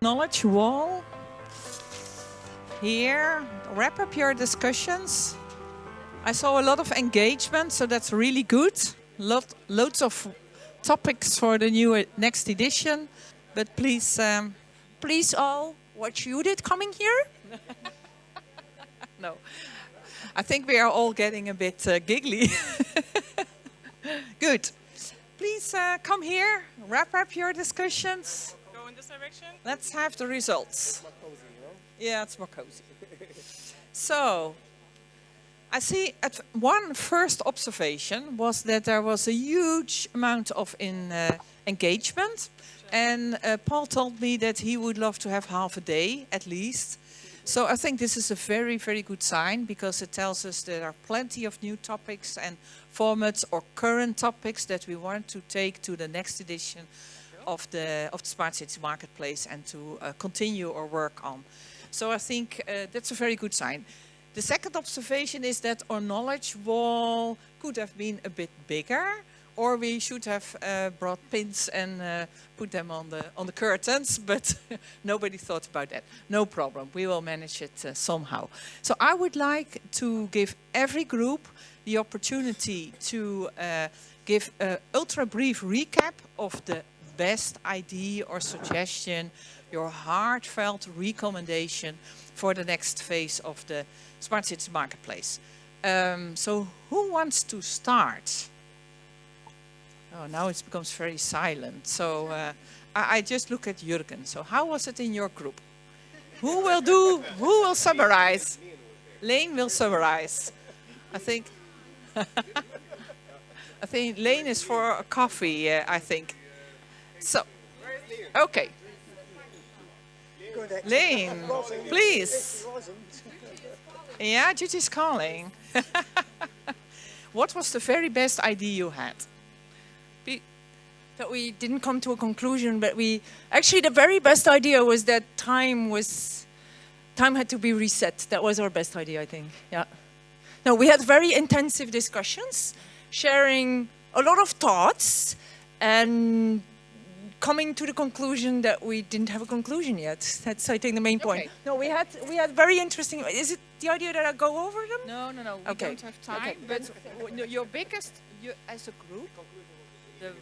knowledge wall. Here, wrap up your discussions. I saw a lot of engagement, so that's really good. Loads of topics for the new next edition. But please, Please all watch Judith coming here. no. I think we are all getting a bit giggly. Good. Please come here, wrap up your discussions. Go in this direction. Let's have the results. Yeah, it's more cozy. So, I see one first observation was that there was a huge amount of engagement. And Paul told me that he would love to have half a day at least. So I think this is a very, very good sign because it tells us there are plenty of new topics and formats or current topics that we want to take to the next edition of the Smart Cities Marketplace and to continue our work on. So I think that's a very good sign. The second observation is that our knowledge wall could have been a bit bigger, or we should have brought pins and put them on the curtains, but nobody thought about that. No problem, we will manage it somehow. So I would like to give every group the opportunity to give an ultra brief recap of the best idea or suggestion, your heartfelt recommendation for the next phase of the Smart Cities Marketplace. So who wants to start? Oh, now it becomes very silent. So I just look at Jürgen. So how was it in your group? Who will summarize? Lane will summarize. I think Lane is for a coffee, I think. So, okay. Lane, please. Yeah, Judy's calling. What was the very best idea you had? That we didn't come to a conclusion, but actually the very best idea was that time had to be reset. That was our best idea, I think. Yeah. No, we had very intensive discussions, sharing a lot of thoughts, and coming to the conclusion that we didn't have a conclusion yet. That's, I think, the main point. Okay. No, we had very interesting. Is it the idea that I go over them? No. We Okay. don't have time. Okay. But your biggest, as a group, the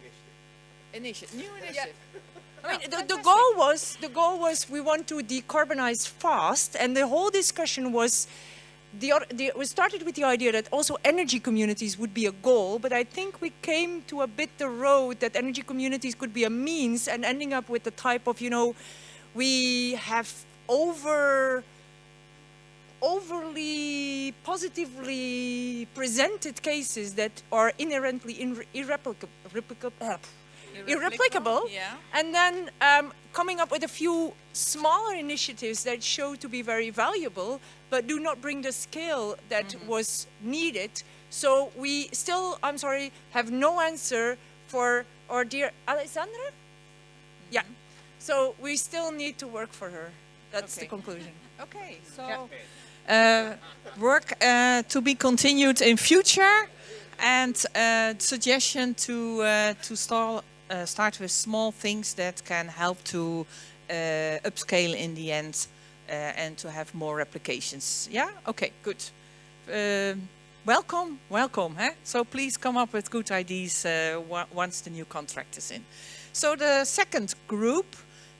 new initiative. I mean, the goal was we want to decarbonize fast, and the whole discussion was we started with the idea that also energy communities would be a goal, but I think we came to a bit the road that energy communities could be a means, and ending up with the type of, we have overly positively presented cases that are inherently irreplicable, Yeah. and then coming up with a few smaller initiatives that show to be very valuable, but do not bring the scale that was needed. So we still, I'm sorry, have no answer for our dear Alessandra? Yeah. So we still need to work for her. That's the conclusion. Okay, so work to be continued in future, and suggestion to start with small things that can help to upscale in the end and to have more replications. Yeah? Okay, good. Welcome. Huh? So please come up with good ideas once the new contract is in. So the second group,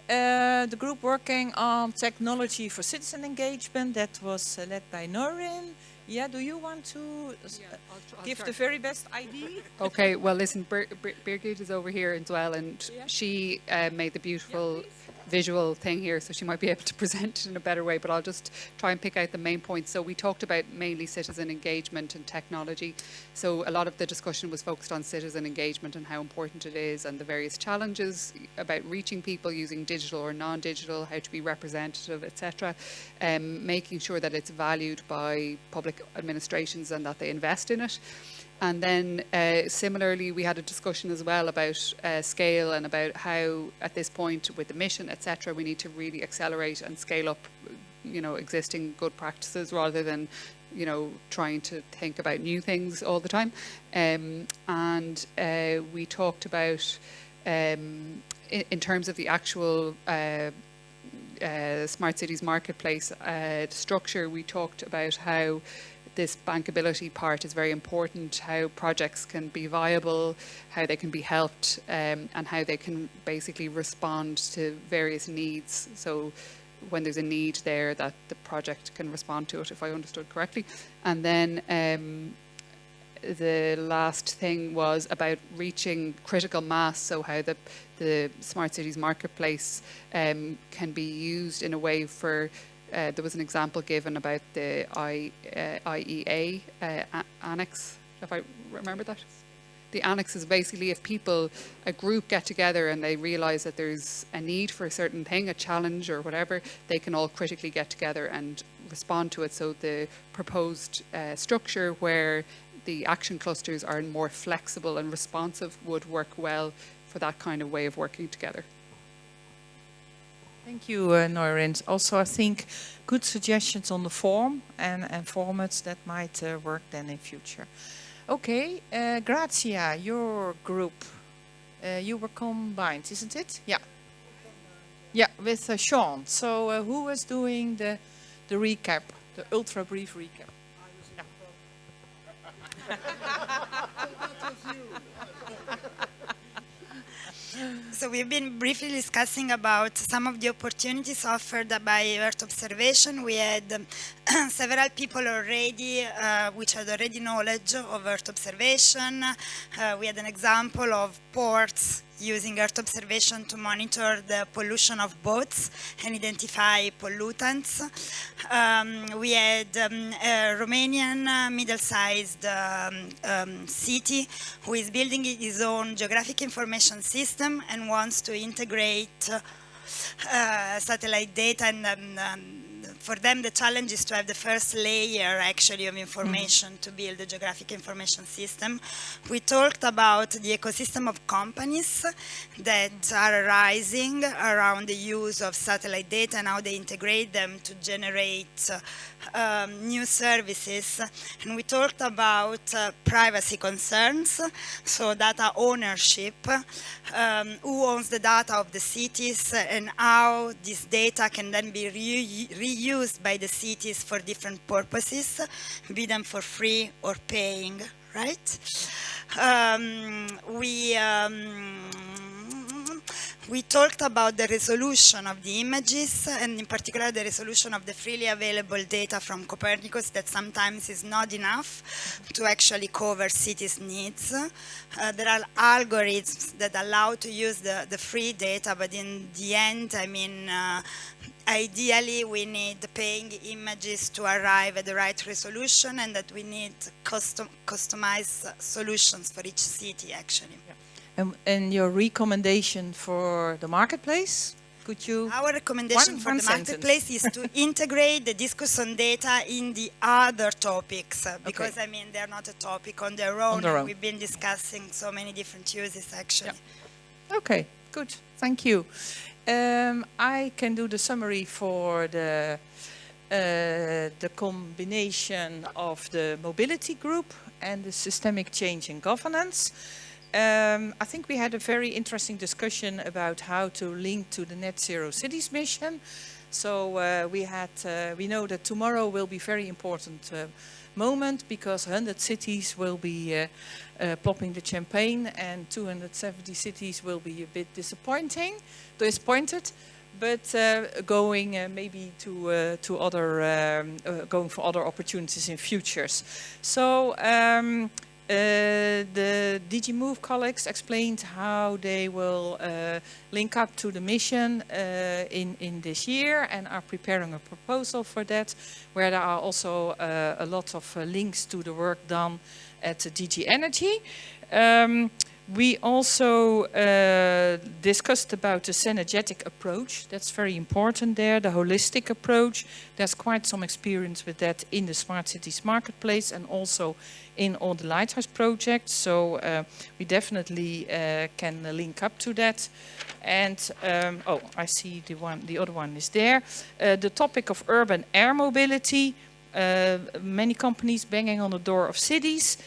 the group working on technology for citizen engagement, that was led by Noreen. Yeah, do you want to I'll give start. the very best idea? Okay, well, listen, Birgit is over here as well, and she made the beautiful visual thing here, so she might be able to present it in a better way, but I'll just try and pick out the main points. So we talked about mainly citizen engagement and technology. So a lot of the discussion was focused on citizen engagement and how important it is, and the various challenges about reaching people using digital or non-digital, how to be representative, etc. Making sure that it's valued by public administrations and that they invest in it. And then similarly, we had a discussion as well about scale and about how at this point with the mission, etc., we need to really accelerate and scale up, existing good practices rather than, trying to think about new things all the time. And we talked about, in terms of the actual Smart Cities Marketplace structure, we talked about how this bankability part is very important, how projects can be viable, how they can be helped, and how they can basically respond to various needs. So when there's a need there, that the project can respond to it, if I understood correctly. And then the last thing was about reaching critical mass, so how the Smart Cities Marketplace can be used in a way for, there was an example given about the IEA annex, if I remember that. The annex is basically if people, a group get together and they realise that there's a need for a certain thing, a challenge or whatever, they can all critically get together and respond to it. So the proposed structure where the action clusters are more flexible and responsive would work well for that kind of way of working together. Thank you, Norin. Also, I think good suggestions on the form and formats that might work then in future. Okay, Grazia, your group, you were combined, isn't it? Yeah. Yeah, with Sean. So who was doing the recap, the ultra brief recap? So we've been briefly discussing about some of the opportunities offered by Earth observation. We had several people already which had already knowledge of Earth observation. We had an example of ports using Earth observation to monitor the pollution of boats and identify pollutants. We had a Romanian middle-sized city who is building his own geographic information system and wants to integrate satellite data, and for them the challenge is to have the first layer actually of information to build a geographic information system. We talked about the ecosystem of companies that are arising around the use of satellite data and how they integrate them to generate new services. And we talked about privacy concerns, so data ownership, who owns the data of the cities and how this data can then be reused by the cities for different purposes, be them for free or paying, right? We talked about the resolution of the images, and in particular the resolution of the freely available data from Copernicus that sometimes is not enough to actually cover cities' needs. There are algorithms that allow to use the free data, but in the end, I mean, ideally we need paying images to arrive at the right resolution, and that we need customized solutions for each city actually. Yeah. And your recommendation for the marketplace? Could you? Our recommendation for the marketplace is to integrate the discourse on data in the other topics, because I mean they're not a topic on their own. We've been discussing so many different uses actually. Yeah. Okay, good. Thank you. I can do the summary for the combination of the mobility group and the systemic change in governance. I think we had a very interesting discussion about how to link to the Net Zero Cities mission. So we know that tomorrow will be a very important moment, because 100 cities will be popping the champagne and 270 cities will be a bit disappointed, but going maybe to other, going for other opportunities in futures. So the DG Move colleagues explained how they will link up to the mission in this year, and are preparing a proposal for that, where there are also a lot of links to the work done at DG Energy. We also discussed about the synergetic approach. That's very important there, the holistic approach. There's quite some experience with that in the Smart Cities Marketplace and also in all the Lighthouse projects. So we definitely can link up to that. And, oh, I see the other one is there. The topic of urban air mobility. Many companies banging on the door of cities.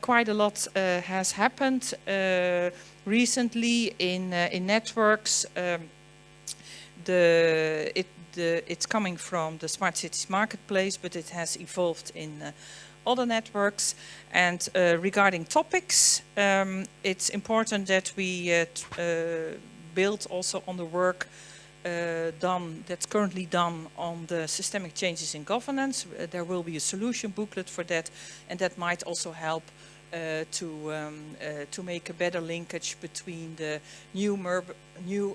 Quite a lot has happened recently in networks. it's coming from the Smart Cities Marketplace, but it has evolved in other networks. And regarding topics, it's important that we build also on the work that's currently done on the systemic changes in governance. There will be a solution booklet for that, and that might also help to make a better linkage between the new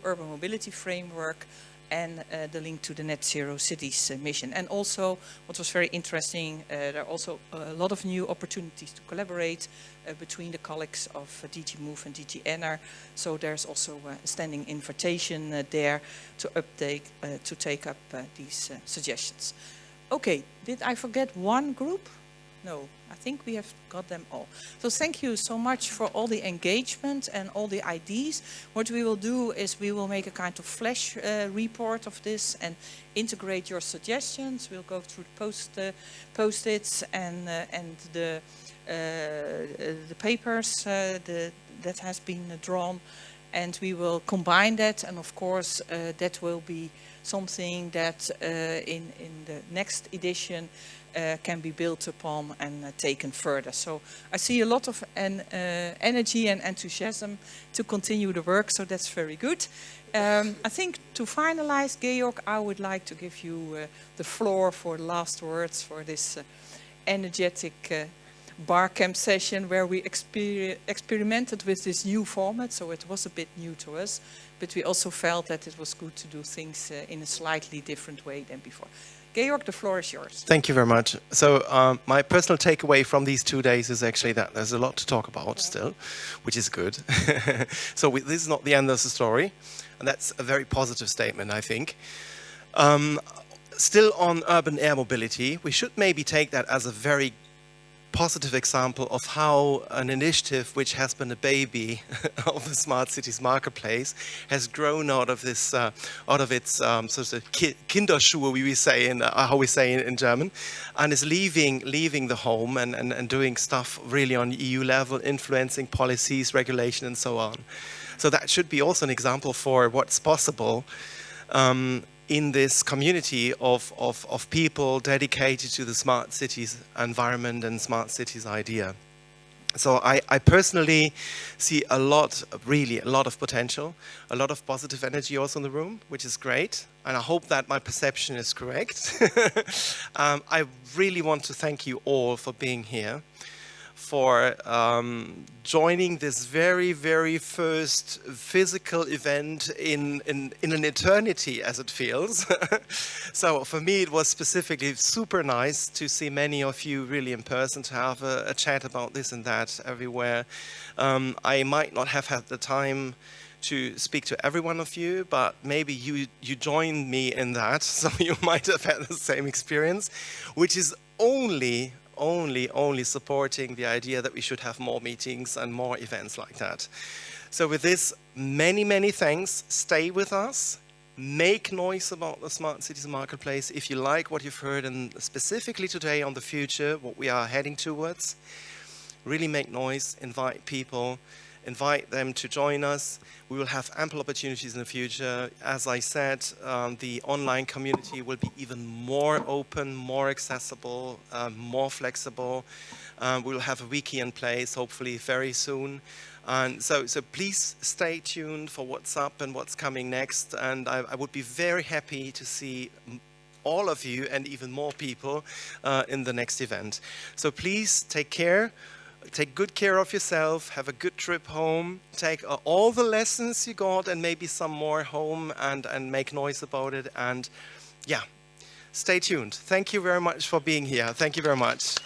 urban mobility framework and the link to the Net Zero Cities mission. And also, what was very interesting, there are also a lot of new opportunities to collaborate between the colleagues of DG Move and DG NR. So there's also a standing invitation there to take up these suggestions. Okay, did I forget one group? No, I think we have got them all. So thank you so much for all the engagement and all the ideas. What we will do is we will make a kind of flash report of this and integrate your suggestions. We'll go through the post-its and the papers that has been drawn, and we will combine that. And of course, that will be something that in the next edition can be built upon and taken further. So I see a lot of energy and enthusiasm to continue the work, so that's very good. I think to finalize, Georg, I would like to give you the floor for the last words for this energetic BarCamp session where we experimented with this new format, so it was a bit new to us, but we also felt that it was good to do things in a slightly different way than before. Georg, the floor is yours. Thank you very much. So my personal takeaway from these 2 days is actually that there's a lot to talk about still, which is good. So this is not the end of the story, and that's a very positive statement, I think. Still on urban air mobility, we should maybe take that as a very positive example of how an initiative which has been a baby of the Smart Cities Marketplace has grown out of this, out of its sort of Kinderschuhe, we say in how we say in German, and is leaving the home and doing stuff really on EU level, influencing policies, regulation, and so on. So that should be also an example for what's possible in this community of people dedicated to the smart cities environment and smart cities idea. So I personally see really a lot of potential, a lot of positive energy also in the room, which is great. And I hope that my perception is correct. I really want to thank you all for being here, for joining this very, very first physical event in an eternity, as it feels. So for me, it was specifically super nice to see many of you really in person, to have a chat about this and that everywhere. I might not have had the time to speak to every one of you, but maybe you joined me in that, so you might have had the same experience, which is only supporting the idea that we should have more meetings and more events like that. So with this, many thanks. Stay with us. Make noise about the Smart Cities Marketplace. If you like what you've heard, and specifically today on the future, what we are heading towards, really make noise, invite people, invite them to join us. We will have ample opportunities in the future. As I said, the online community will be even more open, more accessible, more flexible. We will have a wiki in place, hopefully very soon. And so please stay tuned for what's up and what's coming next. And I would be very happy to see all of you and even more people in the next event. So please take care. Take good care of yourself, have a good trip home, take all the lessons you got and maybe some more home and make noise about it. And yeah, stay tuned. Thank you very much for being here. Thank you very much.